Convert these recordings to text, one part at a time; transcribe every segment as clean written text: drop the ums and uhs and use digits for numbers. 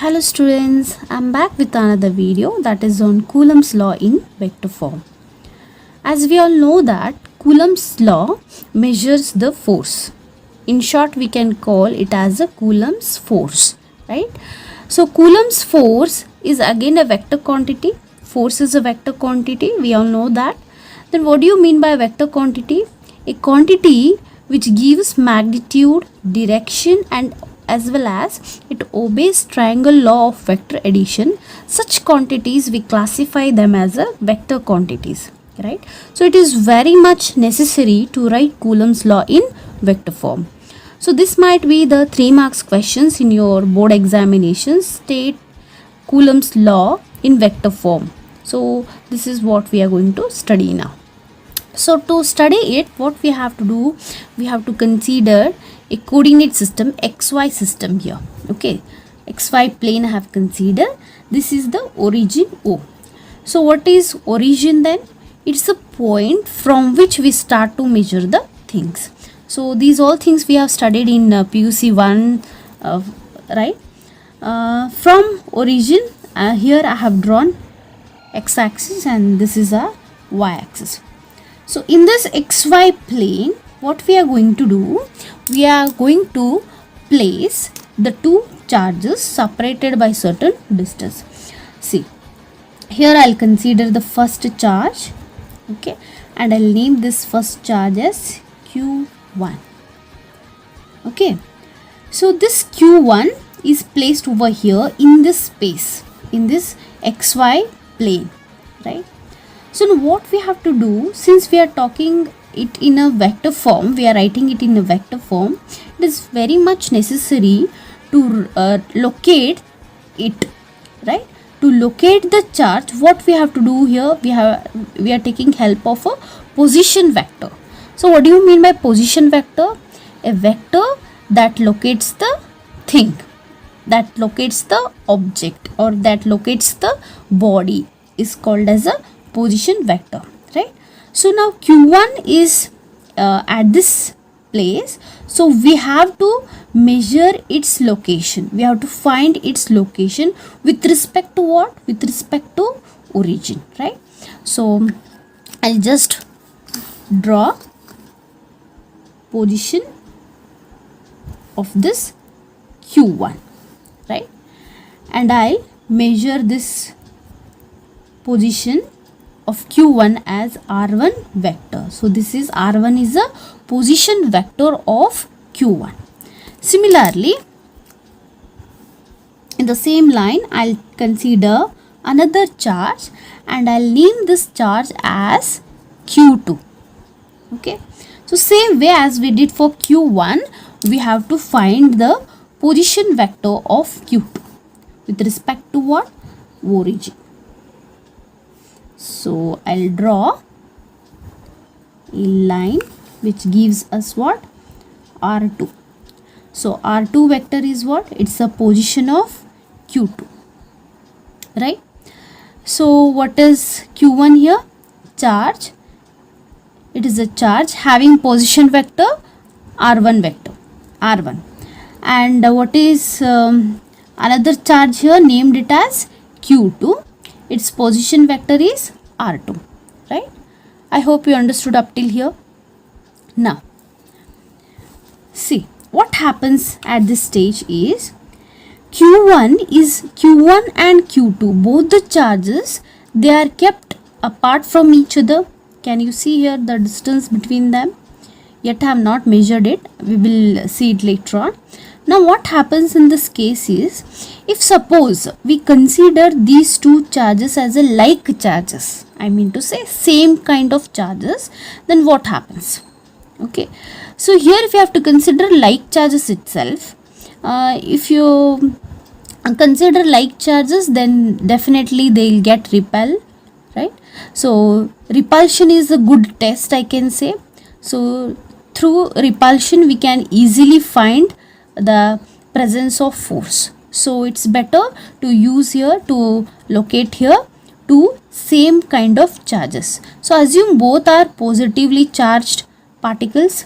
Hello students, I'm back with another video that is on Coulomb's law in vector form. As we all know that Coulomb's law measures the force. In short, we can call it as a Coulomb's force, right? So Coulomb's force is again a vector quantity. Force is a vector quantity, we all know that. Then what do you mean by a vector quantity? A quantity which gives magnitude, direction and as well as it obeys triangle law of vector addition. Such quantities we classify them as a vector quantities, right? So it is very much necessary to write Coulomb's law in vector form. So this might be the 3 marks questions in your board examinations. State Coulomb's law in vector form. So this is what we are going to study now. So to study it, what we have to do, we have to consider a coordinate system, xy system here. Okay, xy plane I have considered. This is the origin O. So what is origin then? It's a point from which we start to measure the things. So these all things we have studied in PUC 1, right? From origin, here I have drawn x-axis and this is a y-axis. So in this xy plane, what we are going to do, we are going to place the two charges separated by certain distance. See, here I'll consider the first charge, okay, and I'll name this first charge as Q1. Okay, so this Q1 is placed over here in this space, in this xy plane, right? So now what we have to do, since we are talking it in a vector form, we are writing it in a vector form, it is very much necessary to locate it, right? To locate the charge, what we have to do here, we are taking help of a position vector. So what do you mean by position vector? A vector that locates the thing, that locates the object or that locates the body is called as a position vector, right? So now Q1 is at this place, so we have to measure its location. We have to find its location with respect to what? With respect to origin, right? So I'll just draw position of this Q1, right? And I measure this position of Q1 as R1 vector. So this is R1 is a position vector of Q1. Similarly, in the same line, I'll consider another charge and I'll name this charge as Q2. Okay. So same way as we did for Q1, we have to find the position vector of Q2 with respect to what? Origin. So I'll draw a line which gives us what? R2. So R2 vector is what? It's a position of Q2, right? So what is Q1 here? Charge. It is a charge having position vector R1 vector, R1. And what is another charge here? Named it as Q2. Its position vector is R2, right? I hope you understood up till here. Now, see what happens at this stage is Q1 and Q2, both the charges, they are kept apart from each other. Can you see here the distance between them? Yet I have not measured it. We will see it later on. Now what happens in this case is, if suppose we consider these two charges as a like charges, I mean to say same kind of charges, then what happens? Okay, so here if you have to consider like charges itself, if you consider like charges, then definitely they will get repel, right? So repulsion is a good test, I can say. So through repulsion we can easily find the presence of force. So it's better to use here to locate here two same kind of charges. So assume both are positively charged particles.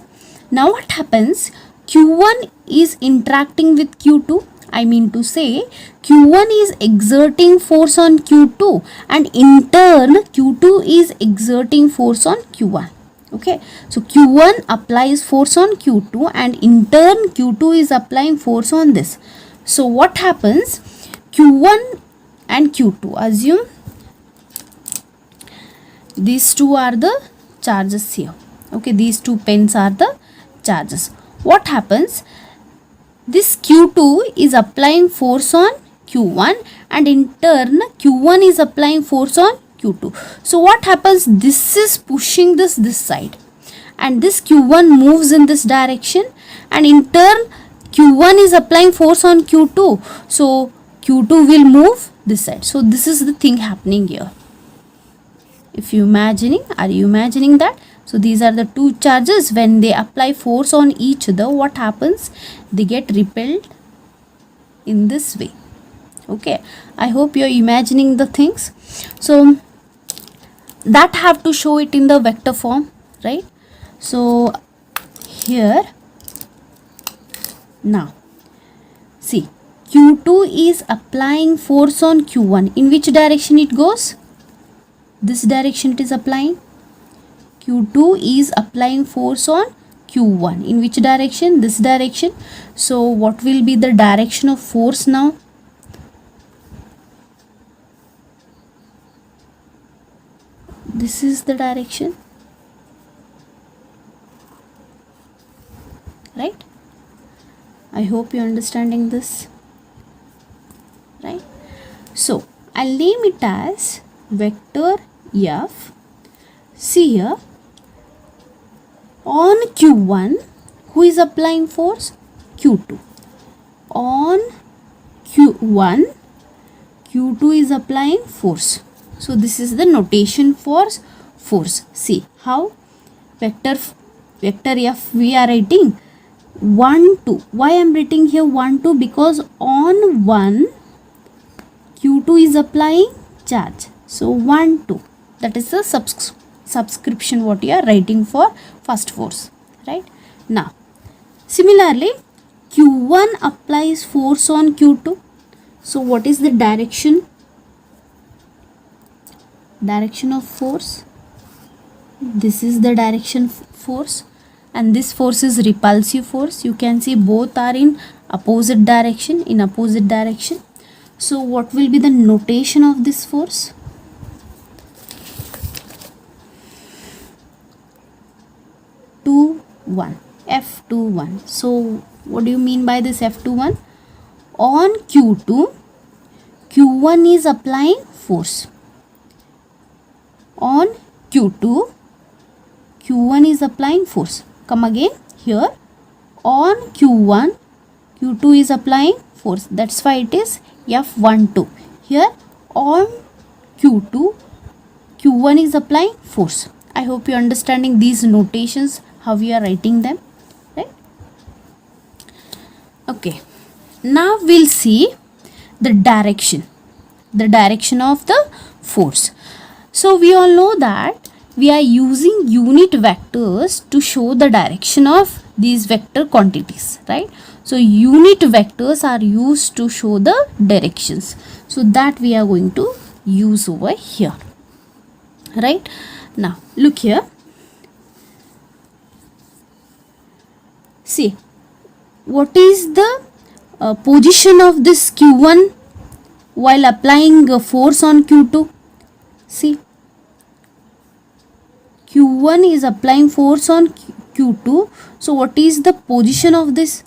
Now what happens? Q1 is interacting with Q2 I mean to say Q1 is exerting force on Q2 and in turn Q2 is exerting force on Q1. Okay, so Q1 applies force on Q2 and in turn Q2 is applying force on this. So what happens? Q1 and Q2, assume these two are the charges here. Okay, these two pens are the charges. What happens? This Q2 is applying force on Q1 and in turn Q1 is applying force on Q2. So what happens? This is pushing this side and this Q1 moves in this direction and in turn Q1 is applying force on Q2. So Q2 will move this side. So this is the thing happening here. If you imagining, are you imagining that? So these are the two charges. When they apply force on each other, what happens? They get repelled in this way. Okay, I hope you're imagining the things. So that have to show it in the vector form, right? So here now see, Q2 is applying force on Q1. In which direction it goes? This direction it is applying. Q2 is applying force on Q1. In which direction? This direction. So what will be the direction of force now? This is the direction, right? I hope you're understanding this, right? So I'll name it as vector F. See here, on Q1, who is applying force? Q2. On Q1, Q2 is applying force. So this is the notation for force. See how vector F we are writing 1 2. Why I am writing here 1 2? Because on 1 Q2 is applying charge. So 1 2, that is the subscription what you are writing for first force, right? Now similarly Q1 applies force on Q2. So what is the direction of force? This is the direction force and this force is repulsive force. You can see both are in opposite direction, So what will be the notation of this force? F21. So what do you mean by this F21? On Q2, Q1 is applying force. On Q2, Q1 is applying force. Come again here. On Q1, Q2 is applying force. That's why it is F12. Here on Q2, Q1 is applying force. I hope you are understanding these notations, how we are writing them, right? Okay. Now we'll see the direction of the force. So we all know that we are using unit vectors to show the direction of these vector quantities, right? So unit vectors are used to show the directions. So that we are going to use over here, right? Now look here. See, what is the position of this Q1 while applying a force on Q2? See, Q1 is applying force on Q2. So what is the position of this?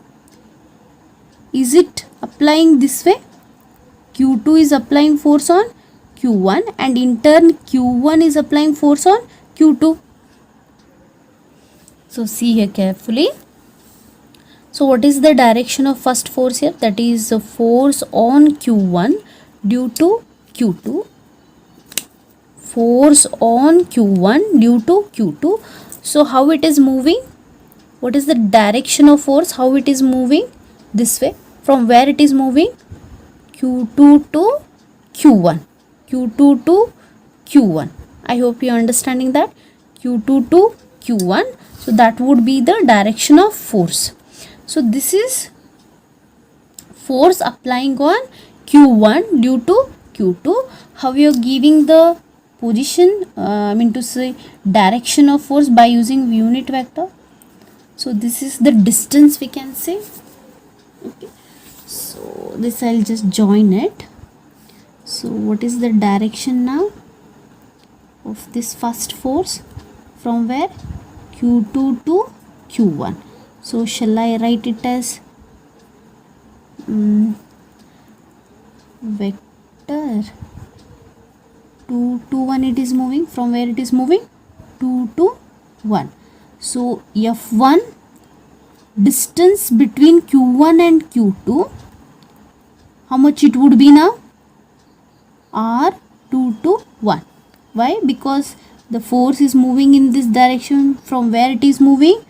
Is it applying this way? Q2 is applying force on Q1 and in turn Q1 is applying force on Q2. So see here carefully. So what is the direction of first force here? That is the force on Q1 due to Q2. Force on Q1 due to Q2. So how it is moving? What is the direction of force? How it is moving? This way. From where it is moving? Q2 to Q1. Q2 to Q1. I hope you are understanding that. Q2 to Q1. So that would be the direction of force. So this is force applying on Q1 due to Q2. How you are giving the position, I mean to say direction of force by using unit vector. So this is the distance we can say. Okay, so this I'll just join it. So what is the direction now of this first force? From where? Q2 to Q1. So shall I write it as vector 2 to 1? It is moving. From where it is moving? 2 to 1. So F1, distance between Q1 and Q2, how much it would be now? R2 to 1. Why? Because the force is moving in this direction. From where it is moving?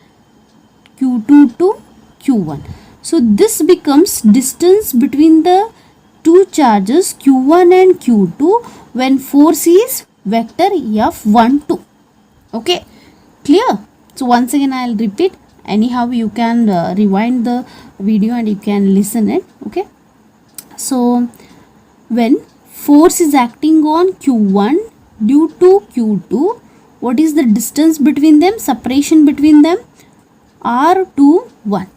Q2 to Q1. So this becomes distance between the two charges Q1 and Q2 when force is vector F12. Okay, clear? So once again I'll repeat. Anyhow, you can rewind the video and you can listen it. Okay, so when force is acting on Q1 due to Q2, what is the distance between them, separation between them? R21.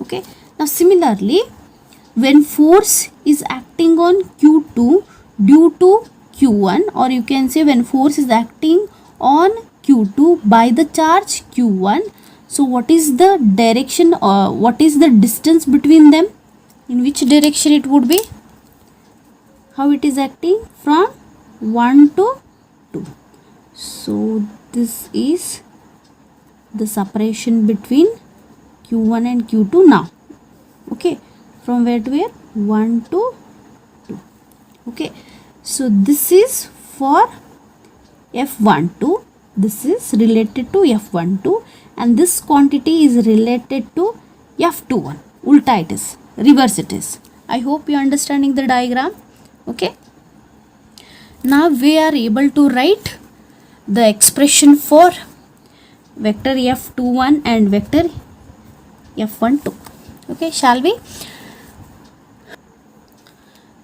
Okay, now similarly, when force is acting on Q2 due to Q1, or you can say when force is acting on Q2 by the charge Q1, so what is the direction, or what is the distance between them? In which direction it would be? How it is acting? From 1 to 2. So this is the separation between Q1 and Q2 now. Okay, from where to where? 1 to 2. Okay, so this is for F12. This is related to F12 and this quantity is related to F21. Ulta it is, reverse it is. I hope you are understanding the diagram. Okay, now we are able to write the expression for vector F21 and vector F12. Okay, shall we?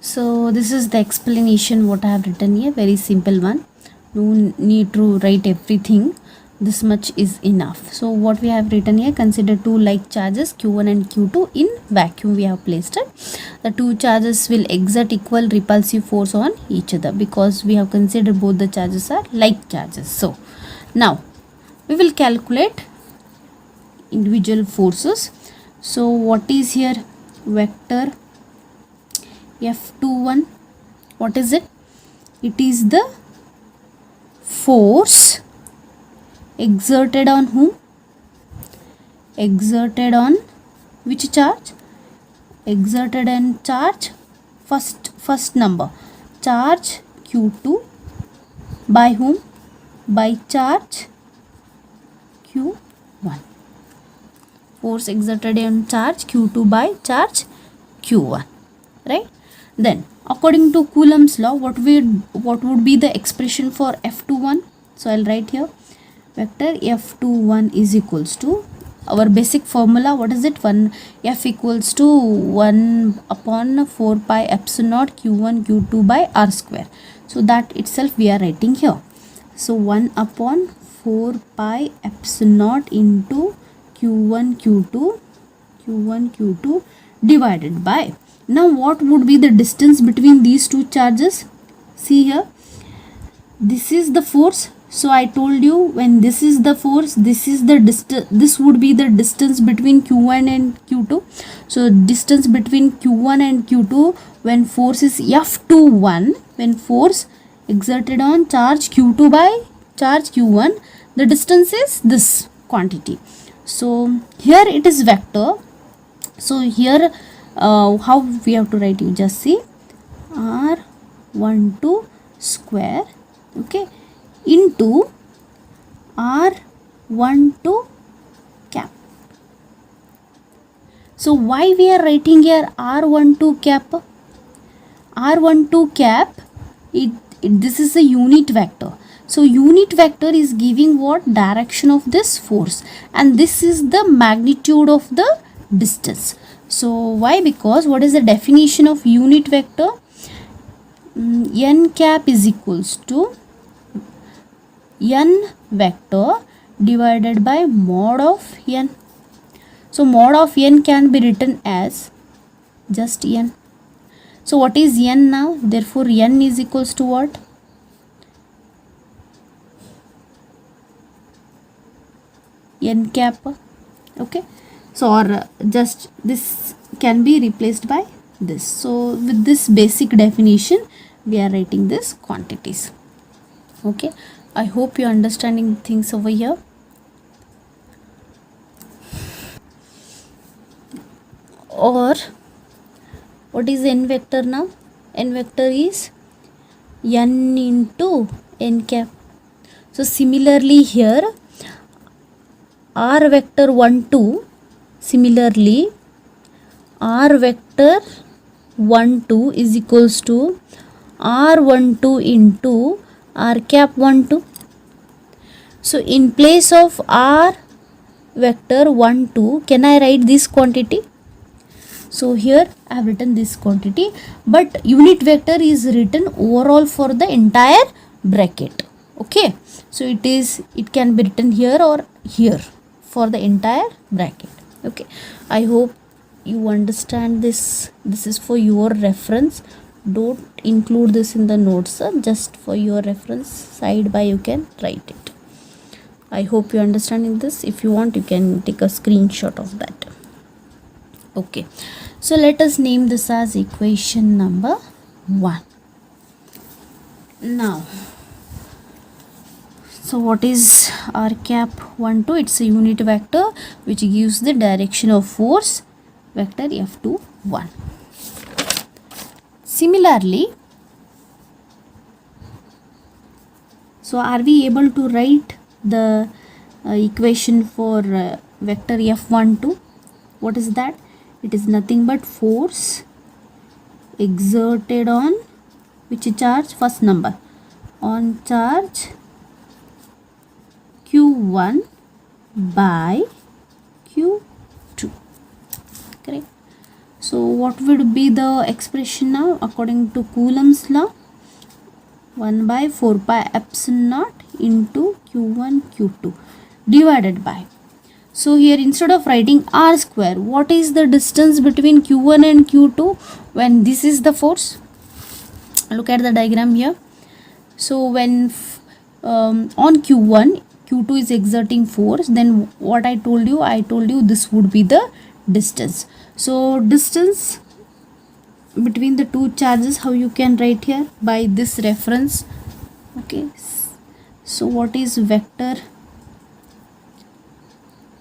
So this is the explanation what I have written here, very simple one. No need to write everything, this much is enough. So what we have written here, consider two like charges Q1 and Q2 in vacuum. We have placed it. The two charges will exert equal repulsive force on each other because we have considered both the charges are like charges. So now we will calculate individual forces. So what is here? Vector F21, what is it? It is the force exerted on whom? Exerted on which charge? Exerted on charge first number, charge Q2 by whom? By charge Q1. Force exerted on charge Q2 by charge Q1, right? Then according to Coulomb's law, what would be the expression for F21? So I'll write here, vector F21 is equals to our basic formula. What is it? F equals to 1 upon 4 pi epsilon naught Q1 Q2 by R square. So that itself we are writing here. So 1 upon 4 pi epsilon naught into Q1 Q2 divided by, now what would be the distance between these two charges? See here, this is the force. So I told you, when this is the force, this is the distance, this would be the distance between Q1 and Q2. So distance between Q1 and Q2 when force is F21, when force exerted on charge Q2 by charge Q1, the distance is this quantity. So here it is vector. So here how we have to write, you just see R12 square, okay, into R12 cap. So why we are writing here R12 cap? R12 cap, this is a unit vector. So unit vector is giving what? Direction of this force, and this is the magnitude of the distance. So why? Because what is the definition of unit vector? N cap is equals to n vector divided by mod of n. So mod of n can be written as just n. So what is n now? Therefore n is equals to what? N cap. Okay, so or just this can be replaced by this. So with this basic definition we are writing this quantities. Okay, I hope you are understanding things over here. Or what is n vector now? N vector is n into n cap. So similarly here r vector 1 2, similarly r vector 1 2 is equals to r12 into r cap 1 2. So in place of r vector 1 2, can I write this quantity? So here I have written this quantity, but unit vector is written overall for the entire bracket. Okay, so it can be written here or here for the entire bracket. Okay, I hope you understand this. This is for your reference. Don't include this in the notes, sir. Just for your reference, side by you can write it. I hope you understanding this. If you want, you can take a screenshot of that. Okay, so let us name this as equation number 1. Now, so what is r cap 1 2? It's a unit vector which gives the direction of force vector F2 1. Similarly, so are we able to write the equation for vector F1 2? What is that? It is nothing but force exerted on which charge? First number, on charge Q1 by Q2. Correct. So what would be the expression now according to Coulomb's law? 1 by 4 pi epsilon naught into Q1 Q2 divided by. So here instead of writing r square, what is the distance between Q1 and Q2 when this is the force? Look at the diagram here. So when on Q1, Q2 is exerting force, then what I told you this would be the distance. So distance between the two charges, how you can write here? By this reference. Okay, so what is vector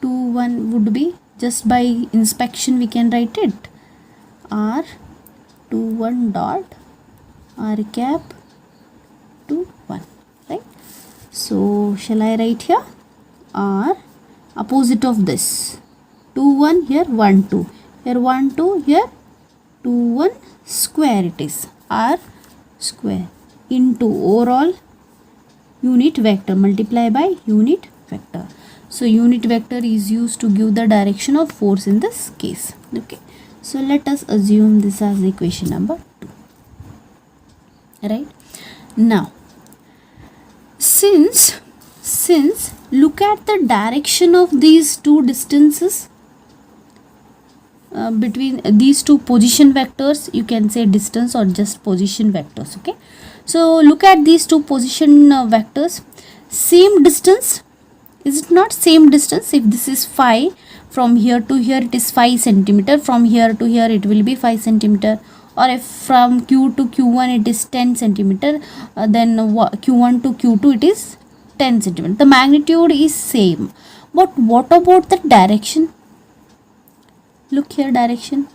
2 1 would be? Just by inspection we can write it, r21 dot r cap 2 1, right? So shall I write here r opposite of this 2 1, here 1 2, here 1 2, here 2 1 square, it is r square into overall unit vector multiply by unit vector. So unit vector is used to give the direction of force in this case. Okay, so let us assume this as equation number 2. Right now, since look at the direction of these two distances between these two position vectors, you can say distance or just position vectors. Okay, so look at these two position vectors, same distance. Is it not same distance? If this is 5, from here to here it is 5 centimeter, from here to here it will be 5 centimeter, or if from Q to Q1 it is 10 centimeter, then Q1 to Q2 it is 10 centimeter. The magnitude is same, but what about the direction? Look here, direction.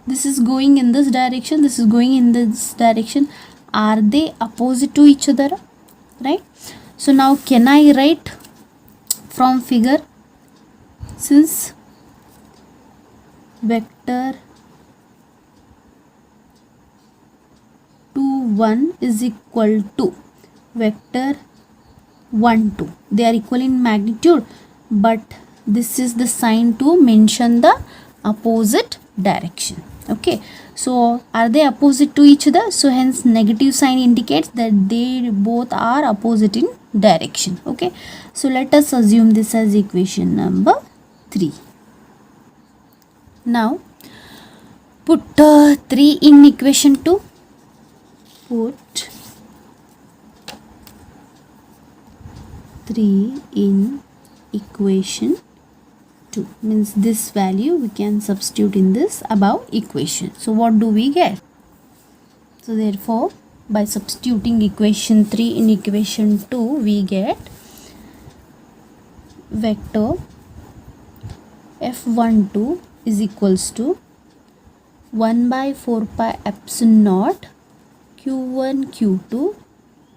This is going in this direction, this is going in this direction. Are they opposite to each other? Right? So now can I write from figure, since vector 2 1 is equal to vector 1 2, they are equal in magnitude, but this is the sign to mention the opposite direction. Okay, so are they opposite to each other? So hence negative sign indicates that they both are opposite in direction. Okay, so let us assume this as equation number 3. Now put 3 in equation 2. Put 3 in equation 2, means this value we can substitute in this above equation. So what do we get? So therefore by substituting equation 3 in equation 2, we get vector f12 is equals to 1 by 4 pi epsilon naught q1 q2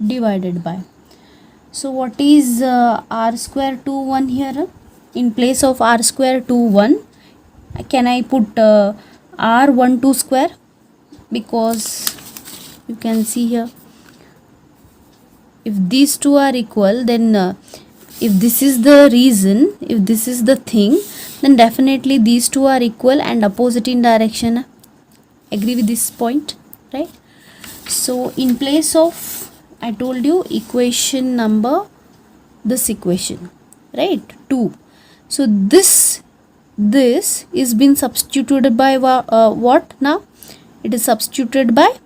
divided by. So what is r square 2 1 here? In place of r square 2 1, can I put r12 square? Because you can see here, if these two are equal, then if this is the reason, if this is the thing, then definitely these two are equal and opposite in direction. Agree with this point, right? So in place of, I told you equation number, this equation, right, 2. So this is been substituted by what now? It is substituted by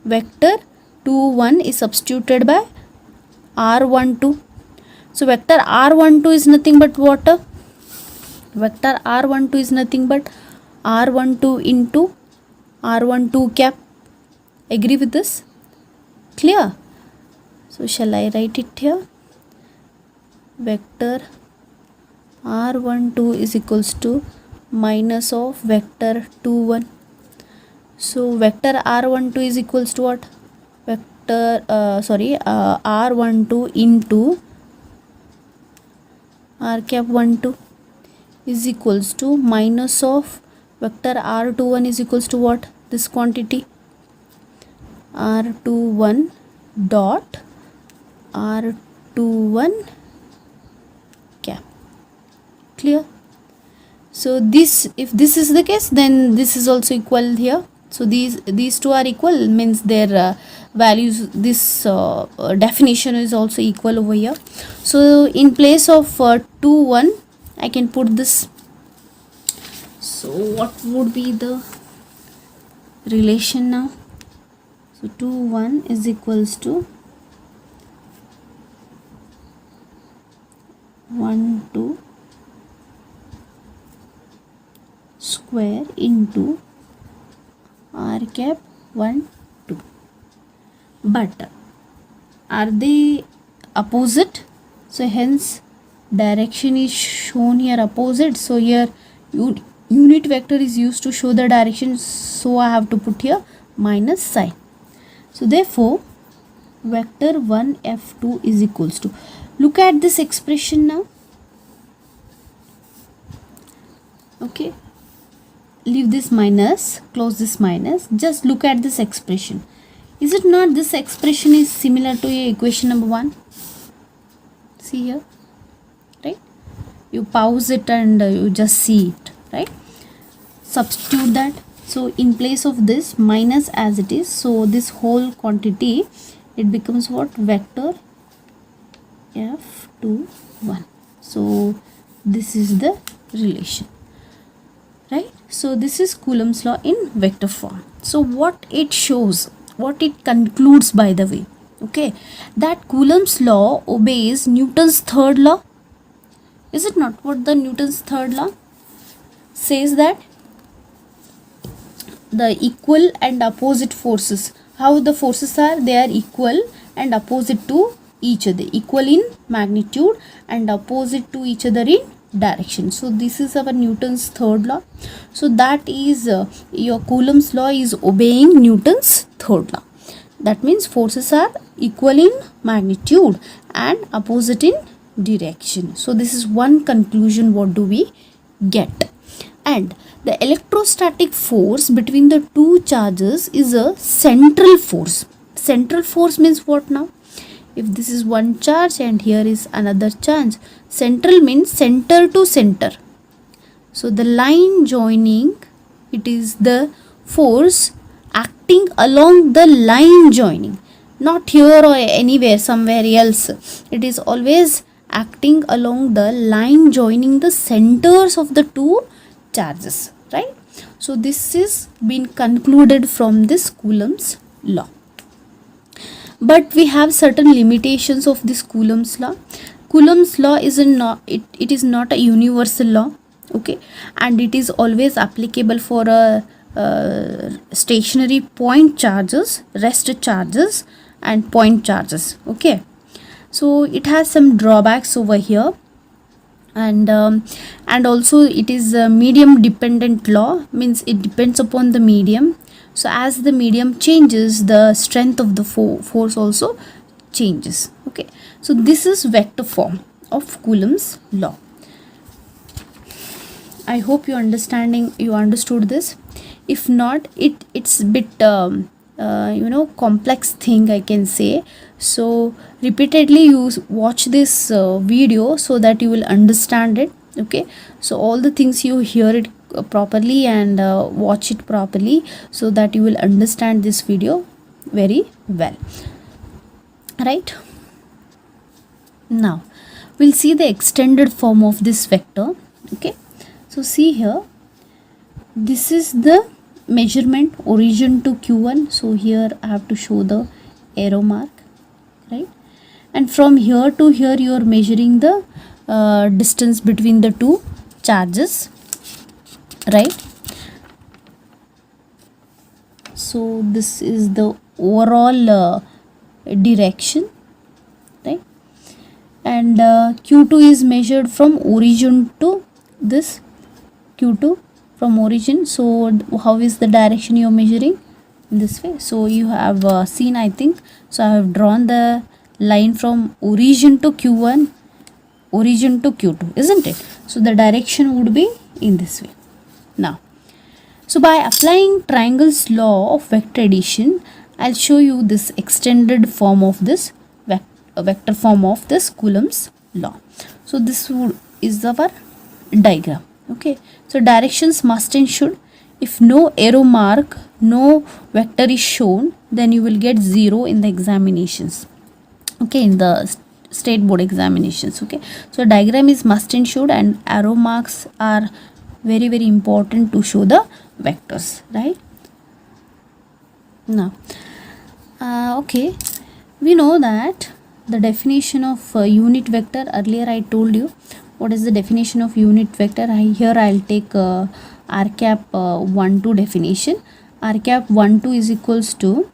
vector 2 1 is substituted by r12. So vector r12 is nothing but what? Vector r12 is nothing but r12 into r12 cap. Agree with this? Clear? So shall I write it here? Vector r12 is equals to minus of vector 2 1. So vector r12 is equals to what? Vector r12 into r cap 12 is equals to minus of vector r21 is equals to what? This quantity r21 dot r21 cap. Clear? So this, if this is the case, then this is also equal here. So these two are equal, means their values, this definition is also equal over here. So in place of 2 1, I can put this. So what would be the relation now? So 2 1 is equals to 1 2 square into r cap 1 2. But are they opposite? So hence direction is shown here opposite. So here unit vector is used to show the direction, so I have to put here minus sign. So therefore vector 1 f2 is equals to, look at this expression now. Okay, leave this minus, close this minus, just look at this expression. Is it not this expression is similar to your equation number 1? See here, right? You pause it and you just see it, right? Substitute that. So in place of this minus as it is, so this whole quantity, it becomes what? Vector f2 1. So this is the relation, right? So this is Coulomb's law in vector form. So what it shows, what it concludes, by the way, okay, that Coulomb's law obeys Newton's third law. Is it not? What the Newton's third law says, that the equal and opposite forces, how the forces are, they are equal and opposite to each other, equal in magnitude and opposite to each other in direction. So this is our Newton's third law. So that is your Coulomb's law is obeying Newton's third law. That means forces are equal in magnitude and opposite in direction. So this is one conclusion what do we get. And the electrostatic force between the two charges is a central force. Central force means what now? If this is one charge and here is another charge, central means center to center. So the line joining it is the force acting along the line joining, not here or anywhere somewhere else. It is always acting along the line joining the centers of the two charges, right? So this is been concluded from this Coulomb's law. But we have certain limitations of this Coulomb's law. Coulomb's law is it is not a universal law, okay, and it is always applicable for a stationary point charges, rest charges, and point charges, okay. So it has some drawbacks over here, and also it is a medium dependent law, means it depends upon the medium. So as the medium changes, the strength of the force also changes, okay. So this is vector form of Coulomb's law. I hope you understood this. If not, it's a bit complex thing, I can say. So repeatedly you watch this video so that you will understand it, okay. So all the things you hear it properly and watch it properly so that you will understand this video very well, right? Now we'll see the extended form of this vector, okay. So see here, this is the measurement origin to q1. So here I have to show the arrow mark, right? And from here to here you are measuring the distance between the two charges, right? So this is the overall direction, right? And q2 is measured from origin to this q2, from origin. So how is the direction you are measuring? In this way. So you have seen, I think, so I have drawn the line from origin to q1, origin to q2, isn't it? So the direction would be in this way. Now, so by applying triangle's law of vector addition, I'll show you this extended form of this vector form of this Coulomb's law. So this is our diagram, okay. So directions must and should. If no arrow mark, no vector is shown, then you will get 0 in the examinations, okay, in the state board examinations, okay. So diagram is must and should, and arrow marks are very important to show the vectors, right? Now okay, we know that the definition of unit vector, earlier I told you what is the definition of unit vector. Here I'll take r cap 1 2 definition. R cap 1 2 is equals to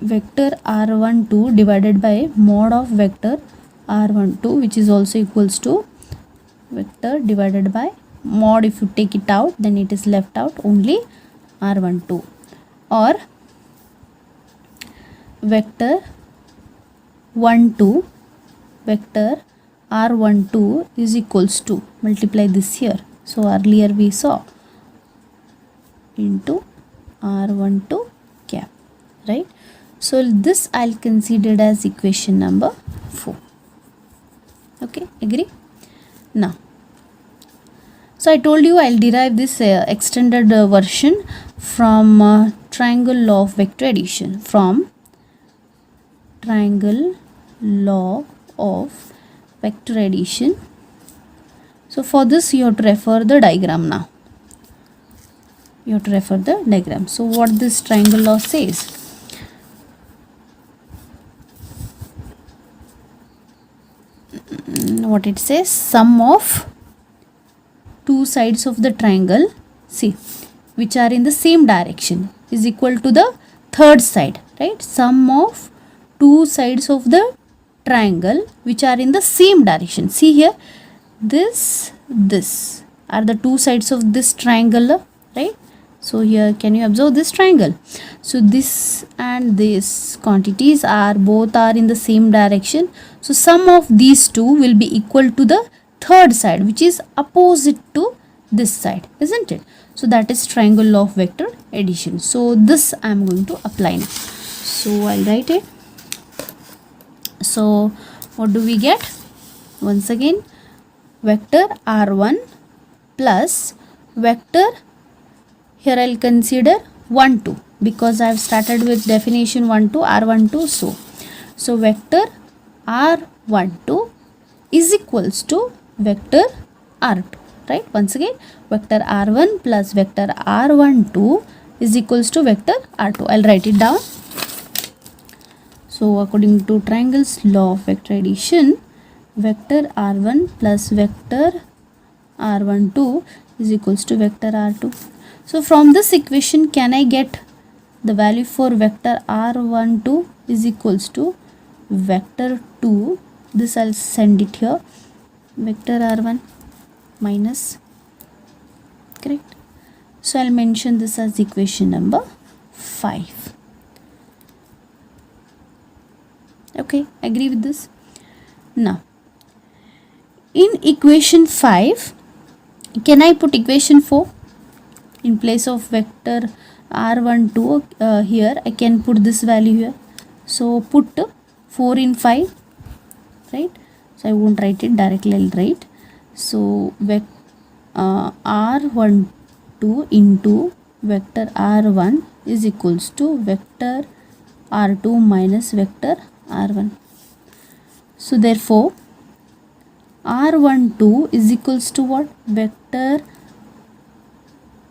vector r12 divided by mod of vector r12, which is also equals to vector divided by mod. If you take it out, then it is left out only r12, or vector 1 2 vector r12 is equals to, multiply this here. So earlier we saw into r12 cap, right? So this I'll consider as equation number 4, okay, agree? Now, so I told you I'll derive this extended version from triangle law of vector addition, from triangle law of vector addition. So for this you have to refer the diagram. Now you have to refer the diagram. So what this triangle law says, what it says, sum of two sides of the triangle, see, which are in the same direction is equal to the third side, right? Sum of two sides of the triangle which are in the same direction. See here, this are the two sides of this triangle, right? So here can you observe this triangle? So this and this quantities are both are in the same direction. So sum of these two will be equal to the third side, which is opposite to this side, isn't it? So that is triangle law of vector addition. So this I am going to apply now. So I'll write it. So what do we get? Once again, vector r1 plus vector, here I'll consider 1 2 because I've started with definition 1 2 r12. So vector r12 is equals to vector r2, right? Once again, vector r1 plus vector r12 is equals to vector r2. I'll write it down. So according to triangle's law of vector addition, vector r1 plus vector r12 is equals to vector r2. So from this equation, can I get the value for vector r12 is equals to vector 2. This I'll send it here. Vector r1 minus, correct? So I'll mention this as equation number 5. Okay, agree with this? Now, in equation 5, can I put equation 4 in place of vector r12? Here I can put this value here. So put 4 in 5, right? So I won't write it directly, I'll write. So r12 into vector r1 is equals to vector r2 minus vector r1. So therefore r12 is equals to what? Vector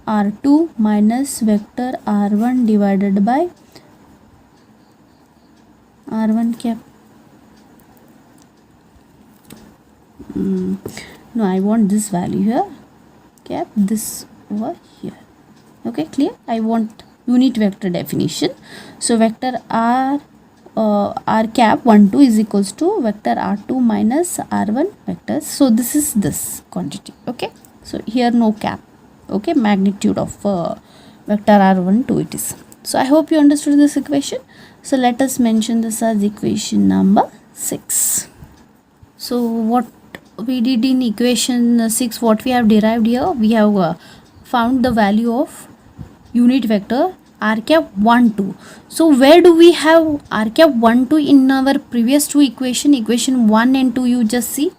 r2 minus vector r1 divided by r1 cap. No, I want this value here, cap this over here. Okay, clear? I want unit vector definition. So vector r cap 1 2 is equals to vector r2 minus r1 vectors. So this is this quantity. Okay, so here no cap. Okay, magnitude of vector r12 it is. So I hope you understood this equation. So let us mention this as equation number 6. So what we did in equation 6, what we have derived here, we have found the value of unit vector r cap 1 2. So where do we have r cap 1 2 in our previous two equation 1 and 2? You just see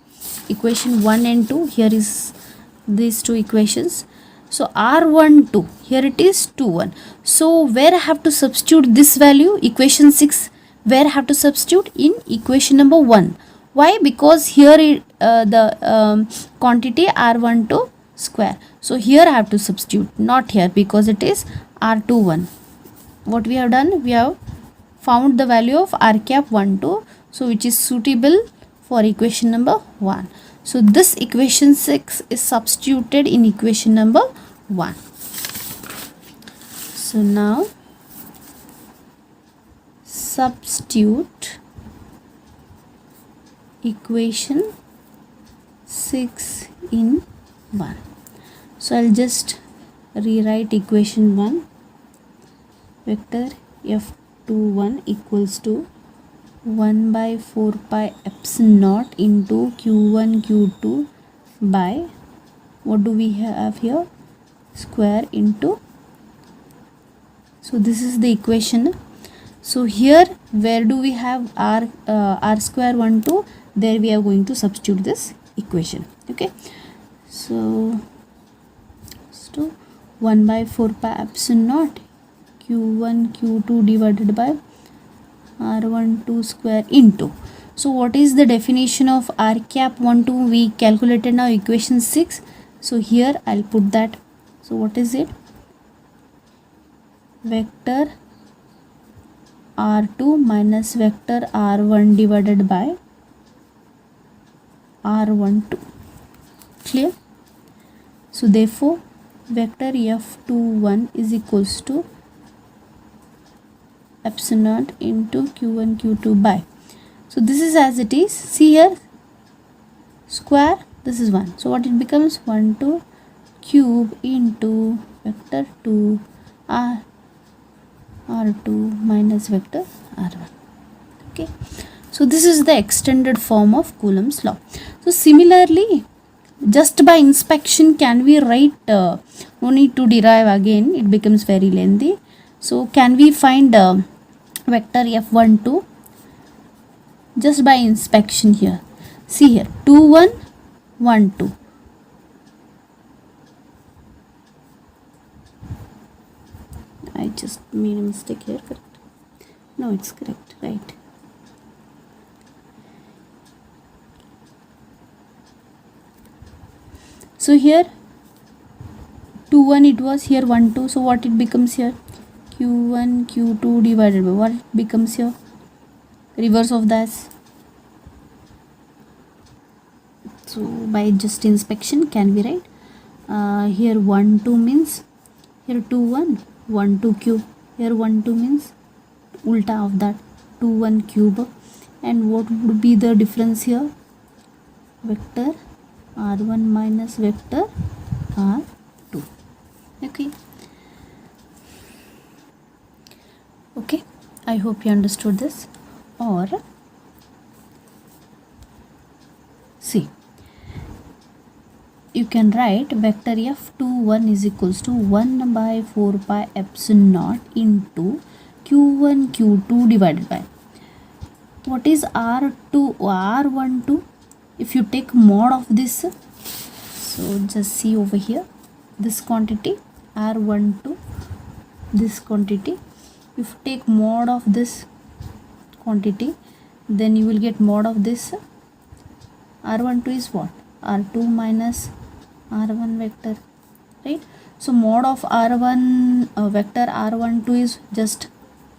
equation 1 and 2. Here is these two equations. So r12, here it is 2 1. So where I have to substitute this value? Equation 6, where I have to substitute? In equation number 1. Why? Because here the quantity r12 square. So here I have to substitute, not here, because it is r21. What we have done? We have found the value of r cap 1 2. So which is suitable for equation number 1. So this equation 6 is substituted in equation number 1. So now substitute equation 6 in 1. So I'll just rewrite equation 1. Vector f21 equals to 1 by 4 pi epsilon naught into q1 q2 by, what do we have here? Square into, so this is the equation. So here where do we have r square 1 2? There we are going to substitute this equation. Okay, so 1 by 4 pi epsilon naught q1 q2 divided by r12 square into, so what is the definition of r cap 1 2? We calculated now equation 6. So here I'll put that. So what is it? Vector r2 minus vector r1 divided by r12. Clear? So therefore vector f21 is equals to epsilon naught into q1 q2 by, so this is as it is. See here, square, this is 1. So what it becomes? 1 2 cube into vector 2 r2 minus vector r1. Okay, so this is the extended form of Coulomb's law. So similarly, just by inspection can we write, no need to derive again, it becomes very lengthy. So can we find vector f12 just by inspection here? See here, 2 1 1 2. I just made a mistake here. Correct? No, it's correct, right? So here 2 1 it was, here 1 2. So what it becomes here? Q1 Q2 divided by what it becomes here? Reverse of this. So by just inspection can we write here 1 2 means here 2 1 1 2 cube, here 1 2 means ulta of that 2 1 cube. And what would be the difference here? Vector r1 minus vector r2. Okay, I hope you understood this. Or see, you can write vector f21 is equals to 1 by 4 pi epsilon naught into q1 q2 divided by what is r2 r12. If you take mod of this, so just see over here, this quantity r12, this quantity, if you take mod of this quantity, then you will get mod of this. R12 is what? R2 minus R1 vector, right? So mod of R1 vector R12 is just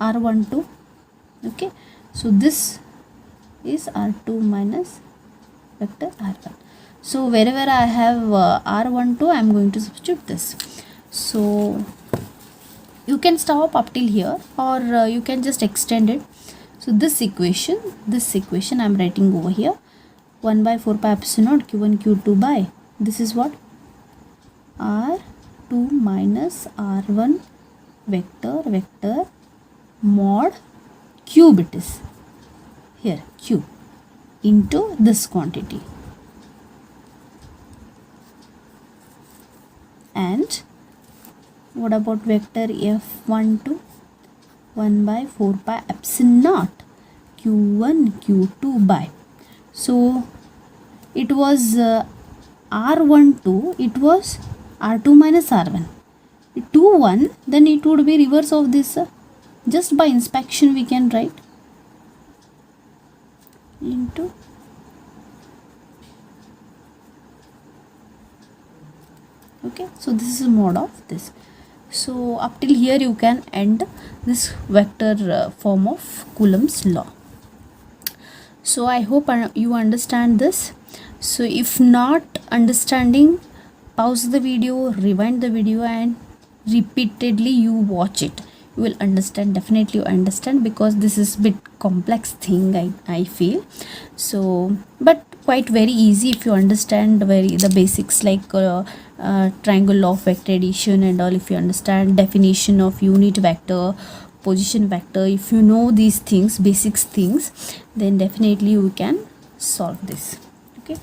R12. Okay, so this is R2 minus vector R1. So wherever I have R12, I am going to substitute this. So you can stop up till here, or you can just extend it. So this equation I am writing over here, 1 by 4 pi epsilon naught q1 q2 by, this is what? R2 minus R1 vector mod cube, it is here cube, into this quantity. And what about vector f12? 1 by 4 pi epsilon naught q1 q2 by, so it was r12, it was r2 minus r1, 2 1, then it would be reverse of this. Just by inspection we can write into okay. So this is mod of this. So up till here you can end this vector form of Coulomb's law. So I hope you understand this. So if not understanding, pause the video, rewind the video, and repeatedly you watch it. You will understand, definitely you understand, because this is a bit complex thing, I feel. So but quite very easy if you understand the basics, like triangle law of vector addition and all. If you understand definition of unit vector, position vector, if you know these things, basics things, then definitely you can solve this. Okay,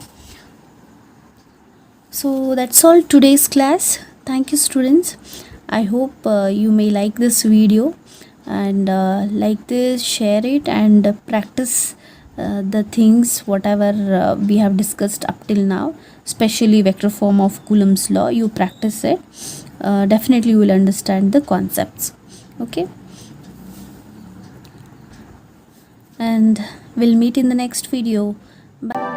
so that's all today's class. Thank you, students. I hope you may like this video, and like this, share it, and practice the things whatever we have discussed up till now, especially vector form of Coulomb's law. You practice it, definitely you will understand the concepts. Okay, and we'll meet in the next video. Bye.